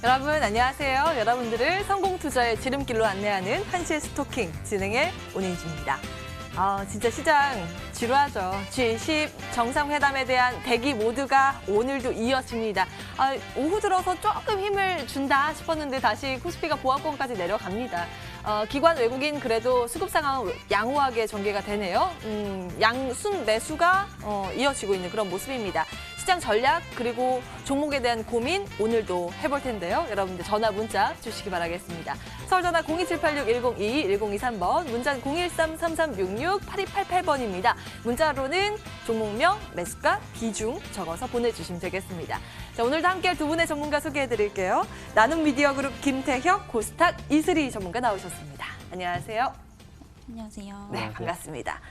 여러분 안녕하세요. 여러분들을 성공 투자의 지름길로 안내하는 한시의 스토킹 진행의 오은지입니다. 진짜 시장 지루하죠. G20 정상회담에 대한 대기 모두가 오늘도 이어집니다. 오후 들어서 조금 힘을 준다 싶었는데 다시 코스피가 보합권까지 내려갑니다. 기관 외국인 그래도 수급 상황 양호하게 전개가 되네요. 양순 매수가 이어지고 있는 그런 모습입니다. 시장 전략 그리고 종목에 대한 고민 오늘도 해볼 텐데요. 여러분들 전화 문자 주시기 바라겠습니다. 서울 전화 02786-1022, 1023번, 문자는 013-3366-8288번입니다. 문자로는 종목명, 매수가, 비중 적어서 보내주시면 되겠습니다. 자, 오늘도 함께할 두 분의 전문가 소개해드릴게요. 나눔미디어그룹 김태혁, 고스탁 이슬이 전문가 나오셨습니다. 안녕하세요. 안녕하세요. 네, 반갑습니다.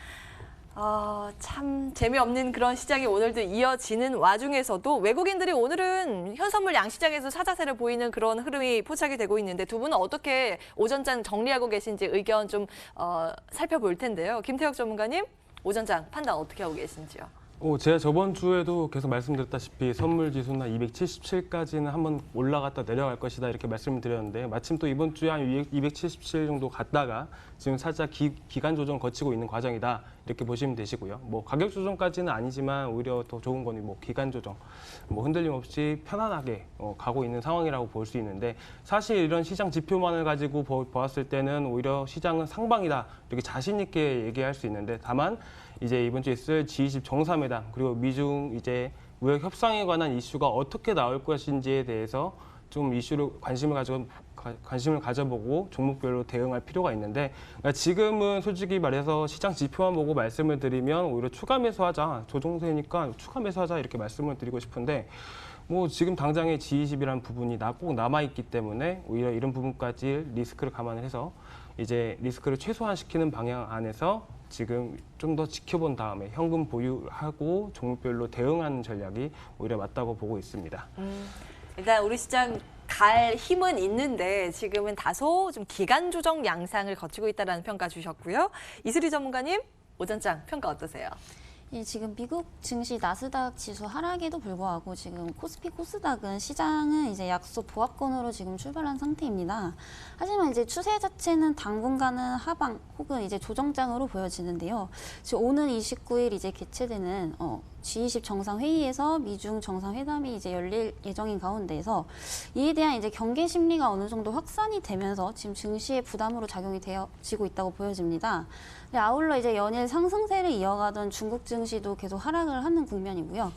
참 재미없는 그런 시장이 오늘도 이어지는 와중에서도 외국인들이 오늘은 현선물 양시장에서 사자세를 보이는 그런 흐름이 포착이 되고 있는데 두 분은 어떻게 오전장 정리하고 계신지 의견 좀 살펴볼 텐데요. 김태혁 전문가님, 오전장 판단 어떻게 하고 계신지요? 제가 저번 주에도 계속 말씀드렸다시피 선물 지수나 277까지는 한번 올라갔다 내려갈 것이다 이렇게 말씀을 드렸는데 마침 또 이번 주에 한 277 정도 갔다가 지금 살짝 기간 조정 거치고 있는 과정이다 이렇게 보시면 되시고요. 뭐 가격 조정까지는 아니지만 오히려 더 좋은 거는 뭐 기간 조정, 뭐 흔들림 없이 편안하게 가고 있는 상황이라고 볼 수 있는데 사실 이런 시장 지표만을 가지고 보았을 때는 오히려 시장은 상방이다 이렇게 자신 있게 얘기할 수 있는데 다만 이제 이번 주에 있을 G20 정상회담 그리고 미중 이제 무역 협상에 관한 이슈가 어떻게 나올 것인지에 대해서 좀 이슈를 관심을 가져보고 종목별로 대응할 필요가 있는데 그러니까 지금은 솔직히 말해서 시장 지표만 보고 말씀을 드리면 오히려 추가 매수하자 조정세니까 추가 매수하자 이렇게 말씀을 드리고 싶은데 뭐 지금 당장의 G20이라는 부분이 꼭 남아있기 때문에 오히려 이런 부분까지 리스크를 감안을 해서 이제 리스크를 최소화시키는 방향 안에서 지금 좀 더 지켜본 다음에 현금 보유하고 종목별로 대응하는 전략이 오히려 맞다고 보고 있습니다. 일단 우리 시장 갈 힘은 있는데 지금은 다소 좀 기간 조정 양상을 거치고 있다는 평가 주셨고요. 이슬이 전문가님, 오전장 평가 어떠세요? 지금 미국 증시 나스닥 지수 하락에도 불구하고 지금 코스피 코스닥은 시장은 이제 약속 보합권으로 지금 출발한 상태입니다. 하지만 이제 추세 자체는 당분간은 하방 혹은 이제 조정장으로 보여지는데요. 지금 오는 29일 이제 개최되는 G20 정상회의에서 미중 정상회담이 이제 열릴 예정인 가운데에서 이에 대한 이제 경계 심리가 어느 정도 확산이 되면서 지금 증시의 부담으로 작용이 되어지고 있다고 보여집니다. 아울러 이제 연일 상승세를 이어가던 중국 증시도 계속 하락을 하는 국면이고요.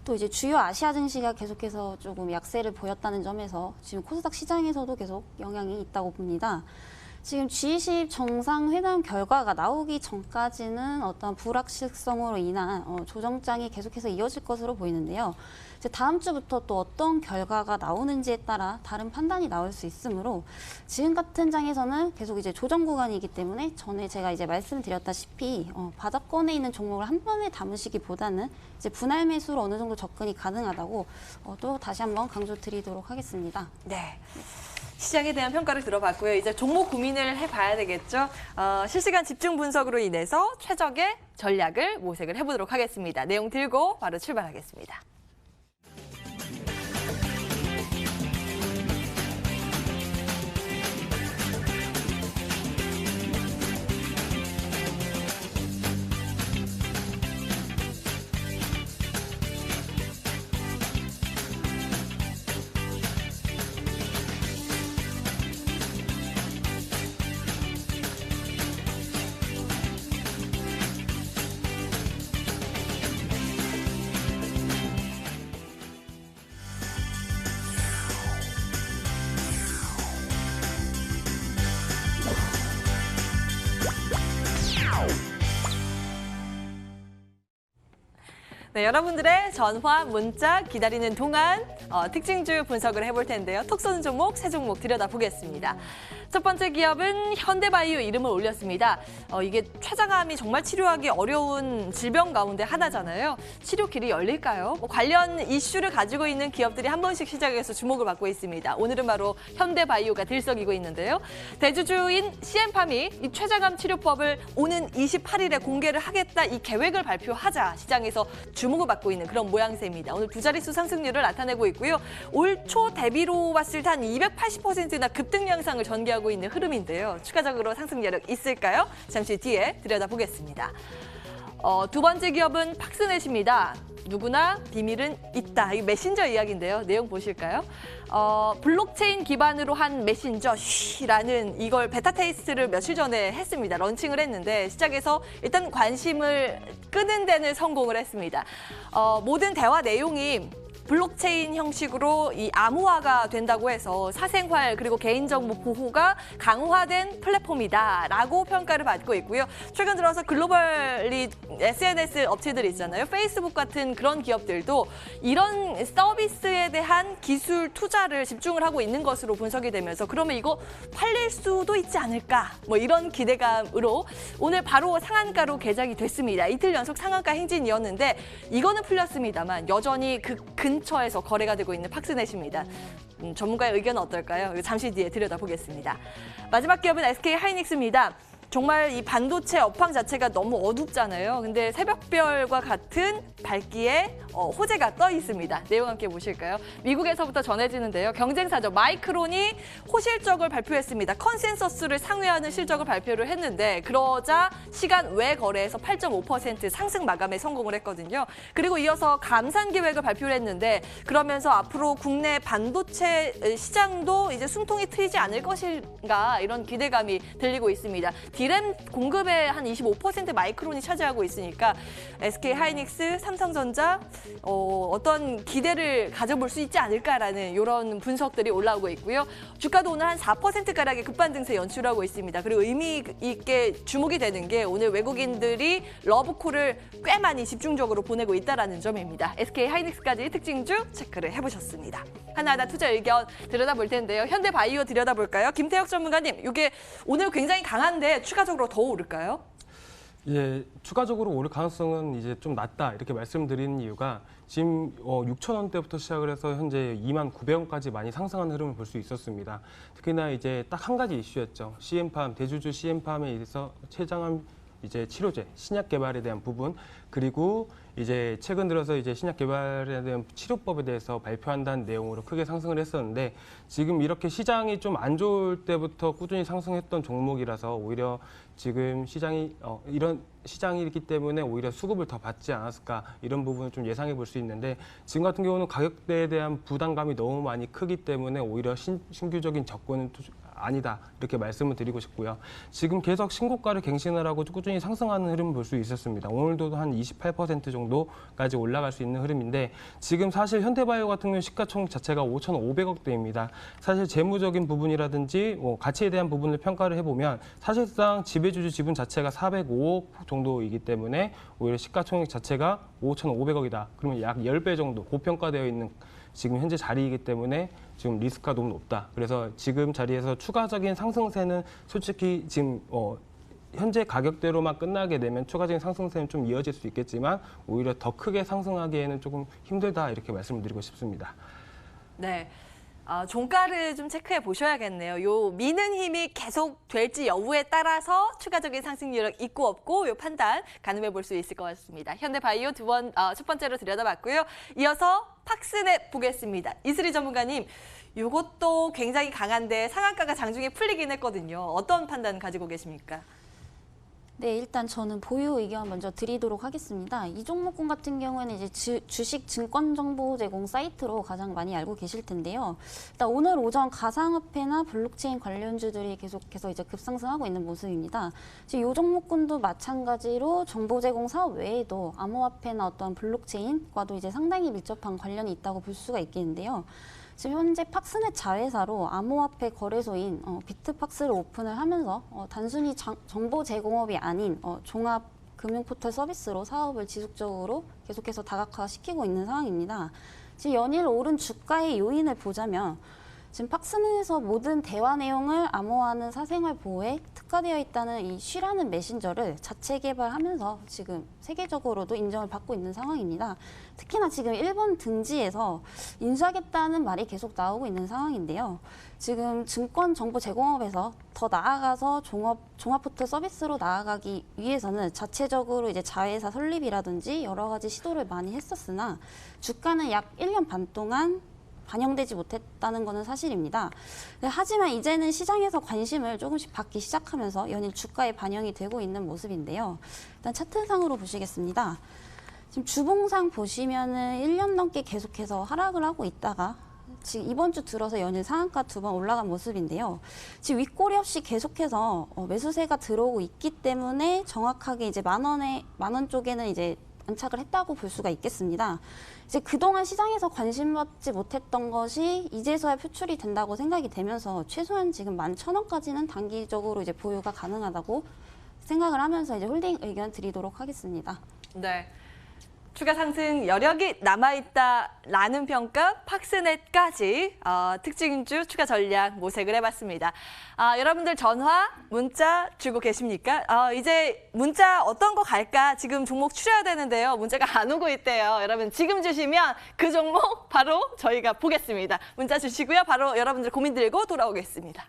또 이제 주요 아시아 증시가 계속해서 조금 약세를 보였다는 점에서 지금 코스닥 시장에서도 계속 영향이 있다고 봅니다. 지금 G20 정상회담 결과가 나오기 전까지는 어떤 불확실성으로 인한 조정장이 계속해서 이어질 것으로 보이는데요. 이제 다음 주부터 또 어떤 결과가 나오는지에 따라 다른 판단이 나올 수 있으므로 지금 같은 장에서는 계속 이제 조정 구간이기 때문에 전에 제가 이제 말씀드렸다시피 바닥권에 있는 종목을 한 번에 담으시기보다는 이제 분할 매수로 어느 정도 접근이 가능하다고 또 다시 한번 강조드리도록 하겠습니다. 네. 시장에 대한 평가를 들어봤고요. 이제 종목 고민을 해봐야 되겠죠. 실시간 집중 분석으로 인해서 최적의 전략을 모색을 해보도록 하겠습니다. 내용 들고 바로 출발하겠습니다. 네, 여러분들의 전화, 문자 기다리는 동안 특징주 분석을 해볼 텐데요. 톡 쏘는 종목, 세 종목 들여다보겠습니다. 첫 번째 기업은 현대바이오 이름을 올렸습니다. 이게 췌장암이 정말 치료하기 어려운 질병 가운데 하나잖아요. 치료 길이 열릴까요? 관련 이슈를 가지고 있는 기업들이 한 번씩 시장에서 주목을 받고 있습니다. 오늘은 바로 현대바이오가 들썩이고 있는데요. 대주주인 CM팜이 이 췌장암 치료법을 오는 28일에 공개를 하겠다 이 계획을 발표하자 시장에서 주목을 받고 있는 그런 모양새입니다. 오늘 두 자릿수 상승률을 나타내고 있고요. 올 초 대비로 봤을 때 한 280%나 급등 양상을 전개하고 있는 흐름인데요. 추가적으로 상승 여력 있을까요? 잠시 뒤에 들여다보겠습니다. 두 번째 기업은 팍스넷입니다. 누구나 비밀은 있다. 이 메신저 이야기인데요. 내용 보실까요? 블록체인 기반으로 한 메신저 쉬라는 이걸 베타 테스트를 며칠 전에 했습니다. 런칭을 했는데 시작에서 일단 관심을 끄는 데는 성공을 했습니다. 모든 대화 내용이 블록체인 형식으로 이 암호화가 된다고 해서 사생활 그리고 개인정보 보호가 강화된 플랫폼이다라고 평가를 받고 있고요. 최근 들어서 글로벌 SNS 업체들 있잖아요. 페이스북 같은 그런 기업들도 이런 서비스에 대한 기술 투자를 집중을 하고 있는 것으로 분석이 되면서 그러면 이거 팔릴 수도 있지 않을까? 뭐 이런 기대감으로 오늘 바로 상한가로 개장이 됐습니다. 이틀 연속 상한가 행진이었는데 이거는 풀렸습니다만 여전히 그 근처에서 거래가 되고 있는 팍스넷입니다. 전문가의 의견은 어떨까요? 잠시 뒤에 들여다보겠습니다. 마지막 기업은 SK 하이닉스입니다. 정말 이 반도체 업황 자체가 너무 어둡잖아요. 근데 새벽별과 같은 밝기에 호재가 떠 있습니다. 내용 함께 보실까요? 미국에서부터 전해지는데요. 경쟁사죠. 마이크론이 호실적을 발표했습니다. 컨센서스를 상회하는 실적을 발표를 했는데 그러자 시간 외 거래에서 8.5% 상승 마감에 성공을 했거든요. 그리고 이어서 감산 계획을 발표를 했는데 그러면서 앞으로 국내 반도체 시장도 이제 숨통이 트이지 않을 것인가 이런 기대감이 들리고 있습니다. 디램 공급의 한 25% 마이크론이 차지하고 있으니까 SK 하이닉스, 삼성전자 어떤 기대를 가져볼 수 있지 않을까라는 이런 분석들이 올라오고 있고요. 주가도 오늘 한 4%가량의 급반등세 연출하고 있습니다. 그리고 의미 있게 주목이 되는 게 오늘 외국인들이 러브콜을 꽤 많이 집중적으로 보내고 있다는 점입니다. SK 하이닉스까지 특징주 체크를 해보셨습니다. 하나하나 투자 의견 들여다볼 텐데요. 현대바이오 들여다볼까요? 김태혁 전문가님, 이게 오늘 굉장히 강한데 추가적으로 더 오를까요? 예, 추가적으로 오를 가능성은 이제 좀 낮다 이렇게 말씀드리는 이유가 지금 6,000원대부터 시작을 해서 현재 29,900원까지 많이 상승하는 흐름을 볼 수 있었습니다. 특히나 이제 딱 한 가지 이슈였죠. CM팜, 대주주 CM팜에 의해서 췌장암 이제 치료제, 신약 개발에 대한 부분, 그리고 이제 최근 들어서 이제 신약 개발에 대한 치료법에 대해서 발표한다는 내용으로 크게 상승을 했었는데 지금 이렇게 시장이 좀 안 좋을 때부터 꾸준히 상승했던 종목이라서 오히려 지금 시장이 이런 시장이기 때문에 오히려 수급을 더 받지 않았을까 이런 부분을 좀 예상해 볼 수 있는데 지금 같은 경우는 가격대에 대한 부담감이 너무 많이 크기 때문에 오히려 신규적인 접근은 아니다 이렇게 말씀을 드리고 싶고요. 지금 계속 신고가를 갱신을 하고 꾸준히 상승하는 흐름을 볼 수 있었습니다. 오늘도 한 28% 정도까지 올라갈 수 있는 흐름인데 지금 사실 현대바이오 같은 경우 시가총액 자체가 5,500억대입니다. 사실 재무적인 부분이라든지 가치에 대한 부분을 평가를 해보면 사실상 지배주주 지분 자체가 405억 정도이기 때문에 오히려 시가총액 자체가 5,500억이다. 그러면 약 10배 정도 고평가되어 있는 지금 현재 자리이기 때문에 지금 리스크가 너무 높다. 그래서 지금 자리에서 추가적인 상승세는 솔직히 지금 현재 가격대로만 끝나게 되면 추가적인 상승세는 좀 이어질 수 있겠지만 오히려 더 크게 상승하기에는 조금 힘들다 이렇게 말씀을 드리고 싶습니다. 네. 종가를 좀 체크해 보셔야겠네요. 요 미는 힘이 계속 될지 여부에 따라서 추가적인 상승 여력 있고 없고 요 판단 가늠해 볼 수 있을 것 같습니다. 현대바이오 첫 번째로 들여다봤고요. 이어서 팍스넷 보겠습니다. 이슬이 전문가님, 이것도 굉장히 강한데 상한가가 장중에 풀리긴 했거든요. 어떤 판단 가지고 계십니까? 네, 일단 저는 보유 의견 먼저 드리도록 하겠습니다. 이 종목군 같은 경우에는 이제 주식 증권 정보 제공 사이트로 가장 많이 알고 계실 텐데요. 일단 오늘 오전 가상화폐나 블록체인 관련주들이 계속해서 이제 급상승하고 있는 모습입니다. 지금 이 종목군도 마찬가지로 정보 제공 사업 외에도 암호화폐나 어떤 블록체인과도 이제 상당히 밀접한 관련이 있다고 볼 수가 있겠는데요. 지금 현재 팍스넷 자회사로 암호화폐 거래소인 비트팍스를 오픈을 하면서 단순히 정보 제공업이 아닌 종합 금융 포털 서비스로 사업을 지속적으로 계속해서 다각화시키고 있는 상황입니다. 지금 연일 오른 주가의 요인을 보자면 지금 팍스넷에서 모든 대화 내용을 암호화하는 사생활 보호에 특화되어 있다는 이 쉬라는 메신저를 자체 개발하면서 지금 세계적으로도 인정을 받고 있는 상황입니다. 특히나 지금 일본 등지에서 인수하겠다는 말이 계속 나오고 있는 상황인데요. 지금 증권 정보 제공업에서 더 나아가서 종합포털 서비스로 나아가기 위해서는 자체적으로 이제 자회사 설립이라든지 여러 가지 시도를 많이 했었으나 주가는 약 1년 반 동안 반영되지 못했다는 것은 사실입니다. 하지만 이제는 시장에서 관심을 조금씩 받기 시작하면서 연일 주가에 반영이 되고 있는 모습인데요. 일단 차트상으로 보시겠습니다. 지금 주봉상 보시면은 1년 넘게 계속해서 하락을 하고 있다가 지금 이번 주 들어서 연일 상한가 2번 올라간 모습인데요. 지금 윗꼬리 없이 계속해서 매수세가 들어오고 있기 때문에 정확하게 이제 만 원 쪽에는 이제 안착을 했다고 볼 수가 있겠습니다. 이제 그동안 시장에서 관심 받지 못했던 것이 이제서야 표출이 된다고 생각이 되면서 최소한 지금 11,000원까지는 단기적으로 이제 보유가 가능하다고 생각을 하면서 이제 홀딩 의견 드리도록 하겠습니다. 네. 추가 상승 여력이 남아있다라는 평가, 팍스넷까지 특징주 추가 전략 모색을 해봤습니다. 여러분들 전화, 문자 주고 계십니까? 이제 문자 어떤 거 갈까? 지금 종목 추려야 되는데요. 문자가 안 오고 있대요. 여러분 지금 주시면 그 종목 바로 저희가 보겠습니다. 문자 주시고요. 바로 여러분들 고민 들고 돌아오겠습니다.